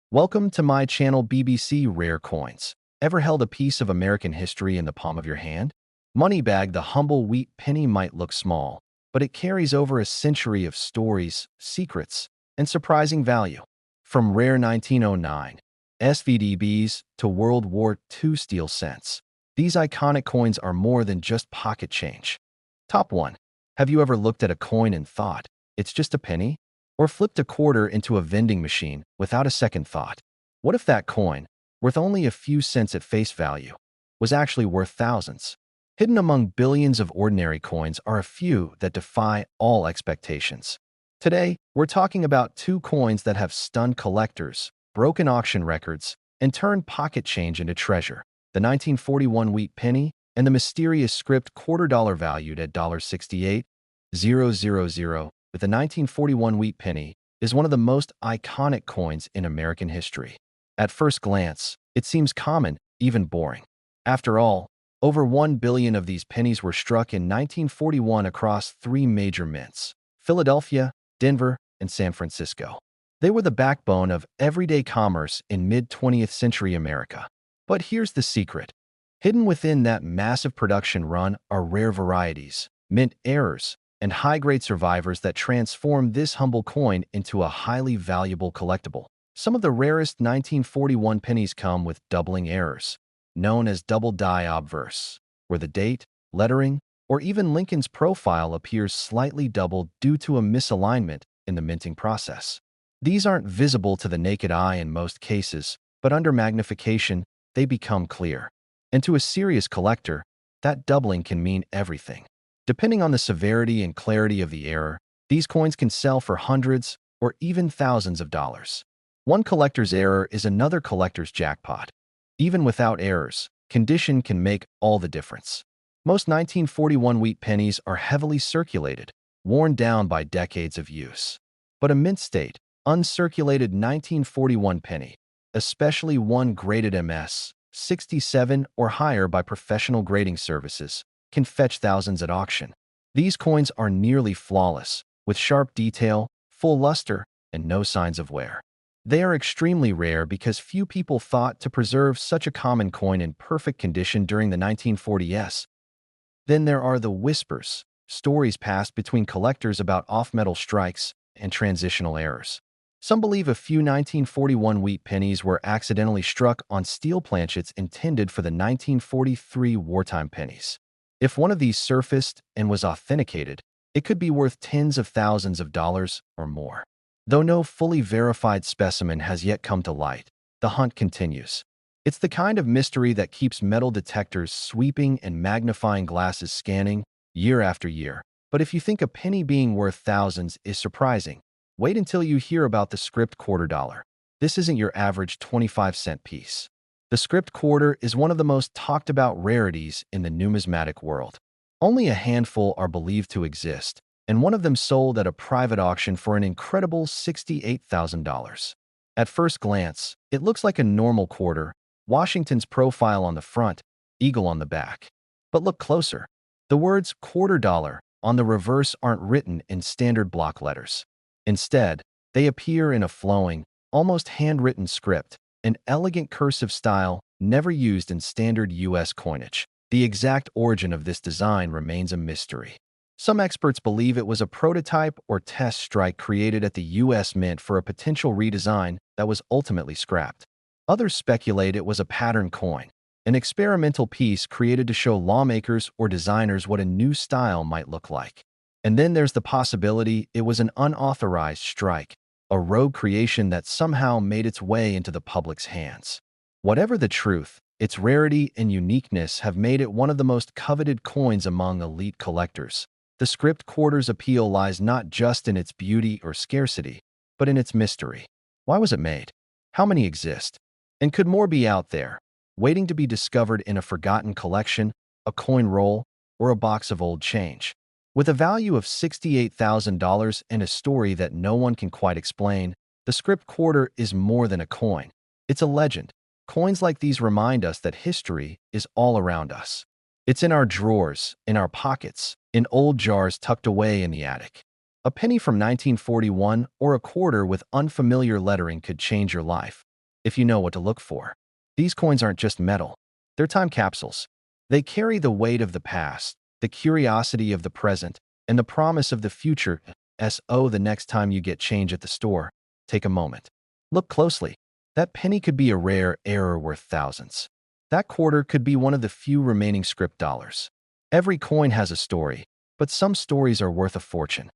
Welcome to my channel BBC Rare Coins. Ever held a piece of American history in the palm of your hand? Moneybag, the humble wheat penny, might look small, but it carries over a century of stories, secrets, and surprising value. From rare 1909 SVDBs to World War II steel cents, these iconic coins are more than just pocket change. Top 1. Have you ever looked at a coin and thought, it's just a penny? Or flipped a quarter into a vending machine without a second thought? What if that coin, worth only a few cents at face value, was actually worth thousands? Hidden among billions of ordinary coins are a few that defy all expectations. Today, we're talking about two coins that have stunned collectors, broken auction records, and turned pocket change into treasure: the 1941 wheat penny and the mysterious script quarter-dollar valued at $68,000. With the 1941 wheat penny is one of the most iconic coins in American history. At first glance, it seems common, even boring. After all, over 1 billion of these pennies were struck in 1941 across three major mints: Philadelphia, Denver, and San Francisco. They were the backbone of everyday commerce in mid-20th century America. But here's the secret. Hidden within that massive production run are rare varieties, mint errors, and high-grade survivors that transform this humble coin into a highly valuable collectible. Some of the rarest 1941 pennies come with doubling errors, known as double die obverse, where the date, lettering, or even Lincoln's profile appears slightly doubled due to a misalignment in the minting process. These aren't visible to the naked eye in most cases, but under magnification, they become clear. And to a serious collector, that doubling can mean everything. Depending on the severity and clarity of the error, these coins can sell for hundreds or even thousands of dollars. One collector's error is another collector's jackpot. Even without errors, condition can make all the difference. Most 1941 wheat pennies are heavily circulated, worn down by decades of use. But a mint state, uncirculated 1941 penny, especially one graded MS 67 or higher by professional grading services, can fetch thousands at auction. These coins are nearly flawless, with sharp detail, full luster, and no signs of wear. They are extremely rare because few people thought to preserve such a common coin in perfect condition during the 1940s. Then there are the whispers, stories passed between collectors about off-metal strikes and transitional errors. Some believe a few 1941 wheat pennies were accidentally struck on steel planchets intended for the 1943 wartime pennies. If one of these surfaced and was authenticated, it could be worth tens of thousands of dollars or more. Though no fully verified specimen has yet come to light, the hunt continues. It's the kind of mystery that keeps metal detectors sweeping and magnifying glasses scanning year after year. But if you think a penny being worth thousands is surprising, wait until you hear about the script quarter dollar. This isn't your average 25-cent piece. The script quarter is one of the most talked about rarities in the numismatic world. Only a handful are believed to exist, and one of them sold at a private auction for an incredible $68,000. At first glance, it looks like a normal quarter, Washington's profile on the front, eagle on the back. But look closer. The words quarter dollar on the reverse aren't written in standard block letters. Instead, they appear in a flowing, almost handwritten script, an elegant cursive style never used in standard U.S. coinage. The exact origin of this design remains a mystery. Some experts believe it was a prototype or test strike created at the U.S. Mint for a potential redesign that was ultimately scrapped. Others speculate it was a pattern coin, an experimental piece created to show lawmakers or designers what a new style might look like. And then there's the possibility it was an unauthorized strike, a rogue creation that somehow made its way into the public's hands. Whatever the truth, its rarity and uniqueness have made it one of the most coveted coins among elite collectors. The script quarter's appeal lies not just in its beauty or scarcity, but in its mystery. Why was it made? How many exist? And could more be out there, waiting to be discovered in a forgotten collection, a coin roll, or a box of old change? With a value of $68,000 and a story that no one can quite explain, the script quarter is more than a coin. It's a legend. Coins like these remind us that history is all around us. It's in our drawers, in our pockets, in old jars tucked away in the attic. A penny from 1941 or a quarter with unfamiliar lettering could change your life, if you know what to look for. These coins aren't just metal. They're time capsules. They carry the weight of the past, the curiosity of the present, and the promise of the future. So the next time you get change at the store, take a moment. Look closely. That penny could be a rare error worth thousands. That quarter could be one of the few remaining script dollars. Every coin has a story, but some stories are worth a fortune.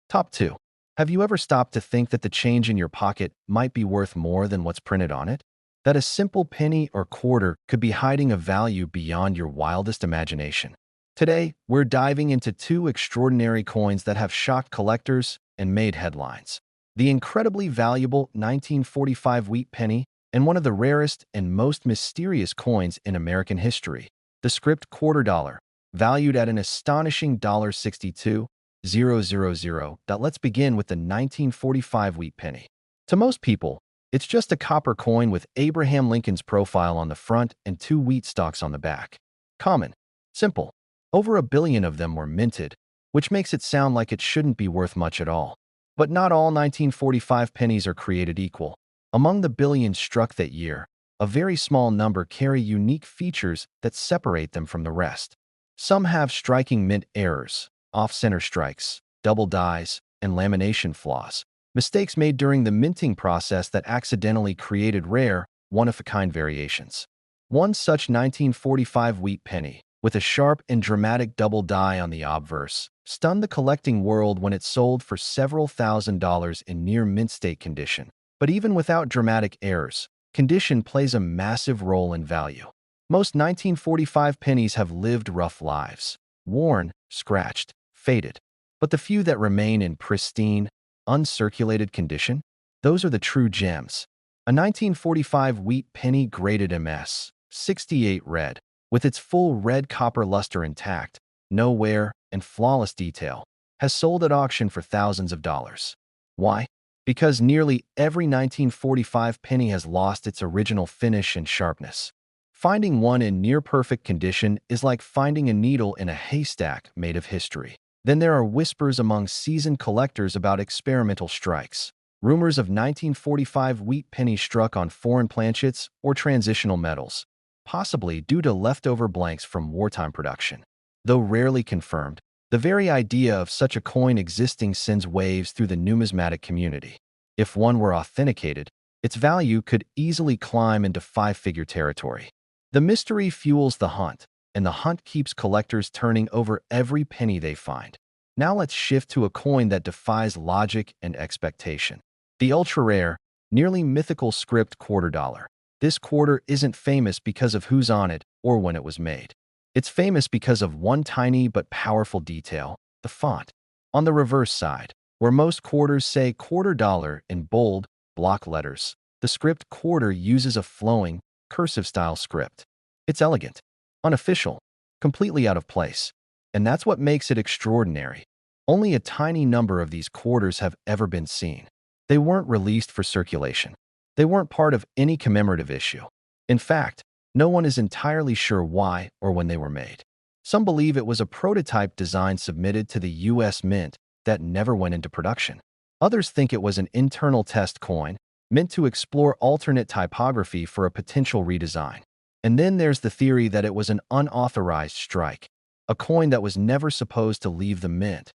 Top 2. Have you ever stopped to think that the change in your pocket might be worth more than what's printed on it? That a simple penny or quarter could be hiding a value beyond your wildest imagination. Today, we're diving into two extraordinary coins that have shocked collectors and made headlines. The incredibly valuable 1945 wheat penny and one of the rarest and most mysterious coins in American history, the script quarter dollar, valued at an astonishing $62,000. Let's begin with the 1945 wheat penny. To most people, it's just a copper coin with Abraham Lincoln's profile on the front and two wheat stalks on the back. Common. Simple. Over 1 billion of them were minted, which makes it sound like it shouldn't be worth much at all. But not all 1945 pennies are created equal. Among the billions struck that year, a very small number carry unique features that separate them from the rest. Some have striking mint errors, off-center strikes, double dies, and lamination flaws, mistakes made during the minting process that accidentally created rare, one-of-a-kind variations. One such 1945 wheat penny, with a sharp and dramatic double die on the obverse, stunned the collecting world when it sold for several $1,000s in near mint state condition. But even without dramatic errors, condition plays a massive role in value. Most 1945 pennies have lived rough lives, worn, scratched, faded. But the few that remain in pristine, uncirculated condition, those are the true gems. A 1945 wheat penny graded MS, 68 red, with its full red copper luster intact, no wear, and flawless detail, has sold at auction for thousands of dollars. Why? Because nearly every 1945 penny has lost its original finish and sharpness. Finding one in near-perfect condition is like finding a needle in a haystack made of history. Then there are whispers among seasoned collectors about experimental strikes, rumors of 1945 wheat pennies struck on foreign planchets or transitional metals, possibly due to leftover blanks from wartime production. Though rarely confirmed, the very idea of such a coin existing sends waves through the numismatic community. If one were authenticated, its value could easily climb into five-figure territory. The mystery fuels the hunt, and the hunt keeps collectors turning over every penny they find. Now let's shift to a coin that defies logic and expectation. The ultra-rare, nearly mythical script quarter dollar. This quarter isn't famous because of who's on it or when it was made. It's famous because of one tiny but powerful detail, the font. On the reverse side, where most quarters say quarter dollar in bold, block letters, the script quarter uses a flowing, cursive-style script. It's elegant, unofficial, completely out of place. And that's what makes it extraordinary. Only a tiny number of these quarters have ever been seen. They weren't released for circulation. They weren't part of any commemorative issue. In fact, no one is entirely sure why or when they were made. Some believe it was a prototype design submitted to the U.S. Mint that never went into production. Others think it was an internal test coin meant to explore alternate typography for a potential redesign. And then there's the theory that it was an unauthorized strike, a coin that was never supposed to leave the mint.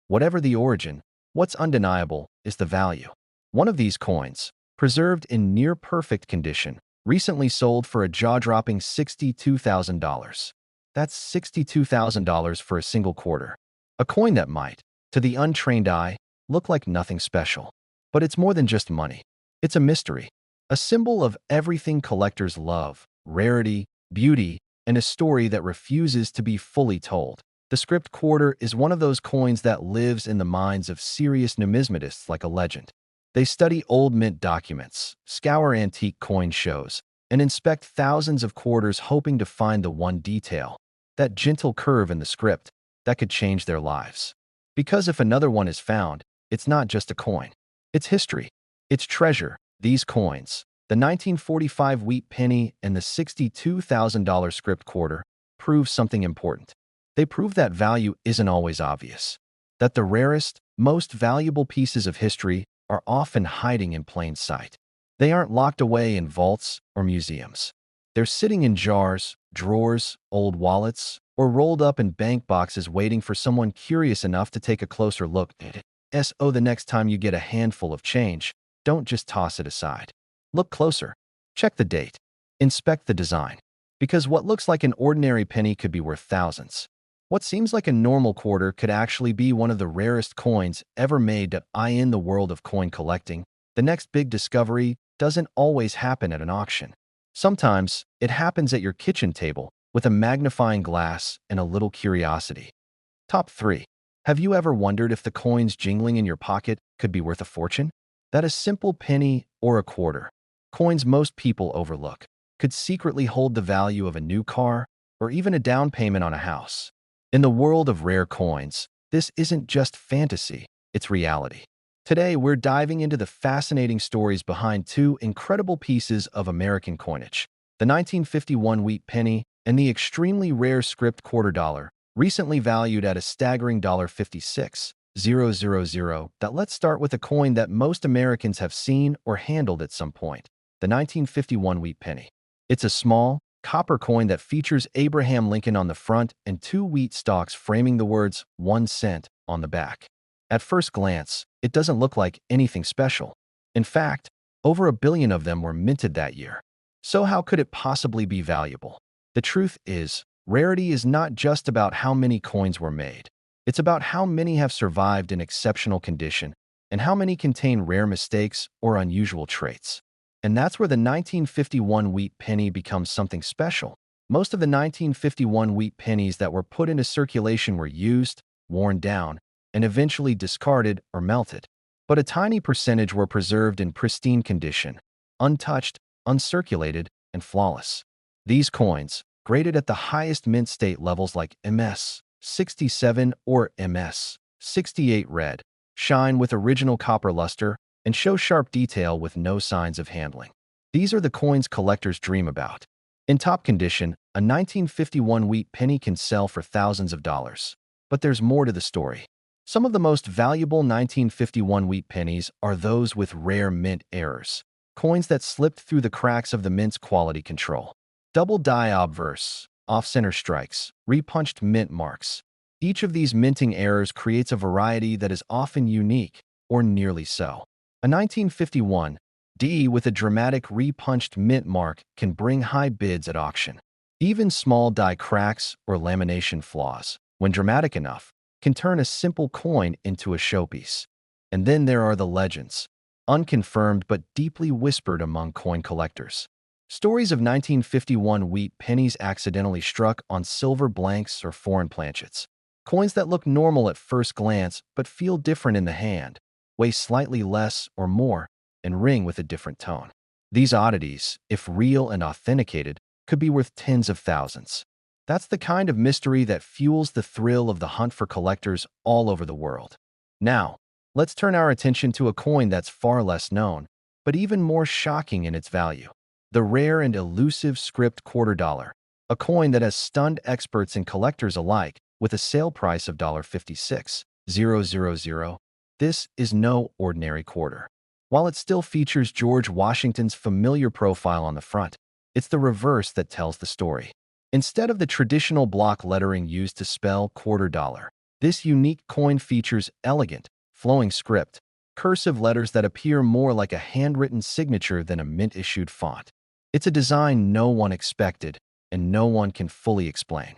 Whatever the origin, what's undeniable is the value. One of these coins, preserved in near-perfect condition, recently sold for a jaw-dropping $62,000. That's $62,000 for a single quarter. A coin that might, to the untrained eye, look like nothing special. But it's more than just money. It's a mystery, a symbol of everything collectors love, rarity, beauty, and a story that refuses to be fully told. The script quarter is one of those coins that lives in the minds of serious numismatists like a legend. They study old mint documents, scour antique coin shows, and inspect thousands of quarters hoping to find the one detail, that gentle curve in the script, that could change their lives. Because if another one is found, it's not just a coin. It's history. It's treasure. These coins, the 1945 wheat penny and the $62,000 script quarter, prove something important. They prove that value isn't always obvious, that the rarest, most valuable pieces of history are often hiding in plain sight. They aren't locked away in vaults or museums. They're sitting in jars, drawers, old wallets, or rolled up in bank boxes waiting for someone curious enough to take a closer look at it. So the next time you get a handful of change, don't just toss it aside. Look closer. Check the date. Inspect the design. Because what looks like an ordinary penny could be worth thousands. What seems like a normal quarter could actually be one of the rarest coins ever made. In the world of coin collecting, the next big discovery doesn't always happen at an auction. Sometimes it happens at your kitchen table with a magnifying glass and a little curiosity. Top 3. Have you ever wondered if the coins jingling in your pocket could be worth a fortune? That a simple penny or a quarter, coins most people overlook, could secretly hold the value of a new car or even a down payment on a house. In the world of rare coins, this isn't just fantasy, it's reality. Today, we're diving into the fascinating stories behind two incredible pieces of American coinage, the 1951 wheat penny and the extremely rare script quarter dollar, recently valued at a staggering $56,000. Let's start with a coin that most Americans have seen or handled at some point, the 1951 wheat penny. It's a small, copper coin that features Abraham Lincoln on the front and two wheat stalks framing the words 1 cent on the back. At first glance, it doesn't look like anything special. In fact, over 1 billion of them were minted that year. So how could it possibly be valuable? The truth is, rarity is not just about how many coins were made. It's about how many have survived in exceptional condition and how many contain rare mistakes or unusual traits. And that's where the 1951 wheat penny becomes something special. Most of the 1951 wheat pennies that were put into circulation were used, worn down, and eventually discarded or melted. But a tiny percentage were preserved in pristine condition, untouched, uncirculated, and flawless. These coins, graded at the highest mint state levels like MS 67 or MS 68 red, shine with original copper luster and show sharp detail with no signs of handling. These are the coins collectors dream about. In top condition, a 1951 wheat penny can sell for thousands of dollars. But there's more to the story. Some of the most valuable 1951 wheat pennies are those with rare mint errors, coins that slipped through the cracks of the mint's quality control. Double die obverse, off-center strikes, repunched mint marks. Each of these minting errors creates a variety that is often unique, or nearly so. A 1951 D with a dramatic repunched mint mark can bring high bids at auction. Even small die cracks or lamination flaws, when dramatic enough, can turn a simple coin into a showpiece. And then there are the legends, unconfirmed but deeply whispered among coin collectors. Stories of 1951 wheat pennies accidentally struck on silver blanks or foreign planchets. Coins that look normal at first glance but feel different in the hand, weigh slightly less or more, and ring with a different tone. These oddities, if real and authenticated, could be worth tens of thousands. That's the kind of mystery that fuels the thrill of the hunt for collectors all over the world. Now, let's turn our attention to a coin that's far less known, but even more shocking in its value. The rare and elusive script quarter dollar, a coin that has stunned experts and collectors alike with a sale price of $56,000. This is no ordinary quarter. While it still features George Washington's familiar profile on the front, it's the reverse that tells the story. Instead of the traditional block lettering used to spell quarter dollar, this unique coin features elegant, flowing script, cursive letters that appear more like a handwritten signature than a mint-issued font. It's a design no one expected, and no one can fully explain.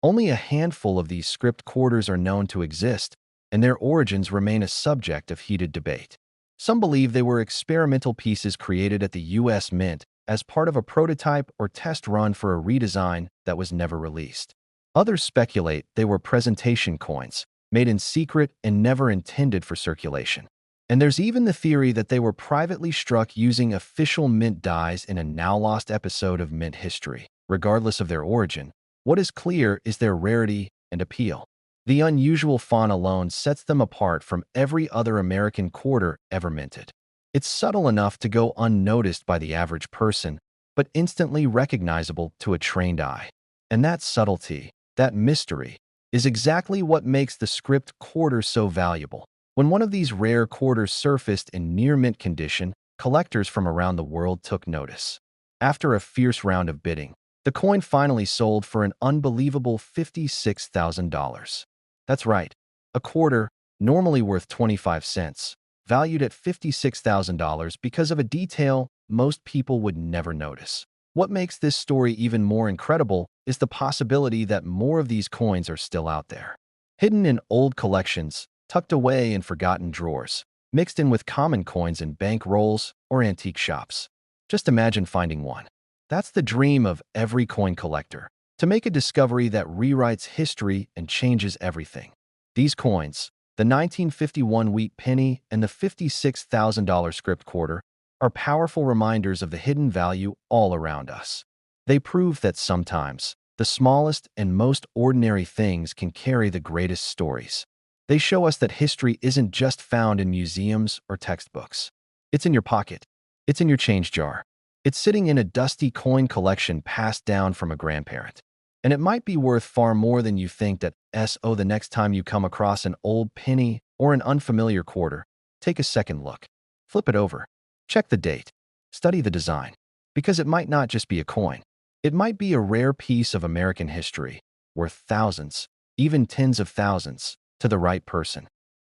Only a handful of these script quarters are known to exist, and their origins remain a subject of heated debate. Some believe they were experimental pieces created at the U.S. Mint as part of a prototype or test run for a redesign that was never released. Others speculate they were presentation coins, made in secret and never intended for circulation. And there's even the theory that they were privately struck using official mint dies in a now-lost episode of mint history. Regardless of their origin, what is clear is their rarity and appeal. The unusual font alone sets them apart from every other American quarter ever minted. It's subtle enough to go unnoticed by the average person, but instantly recognizable to a trained eye. And that subtlety, that mystery, is exactly what makes the script quarter so valuable. When one of these rare quarters surfaced in near mint condition, collectors from around the world took notice. After a fierce round of bidding, the coin finally sold for an unbelievable $56,000. That's right, a quarter, normally worth 25 cents, valued at $56,000 because of a detail most people would never notice. What makes this story even more incredible is the possibility that more of these coins are still out there, hidden in old collections, tucked away in forgotten drawers, mixed in with common coins in bank rolls or antique shops. Just imagine finding one. That's the dream of every coin collector, to make a discovery that rewrites history and changes everything. These coins, the 1951 wheat penny and the $56,000 script quarter, are powerful reminders of the hidden value all around us. They prove that sometimes the smallest and most ordinary things can carry the greatest stories. They show us that history isn't just found in museums or textbooks. It's in your pocket. It's in your change jar. It's sitting in a dusty coin collection passed down from a grandparent. And it might be worth far more than you think that. So the next time you come across an old penny or an unfamiliar quarter, take a second look. Flip it over. Check the date. Study the design. Because it might not just be a coin. It might be a rare piece of American history, worth thousands, even tens of thousands, to the right person.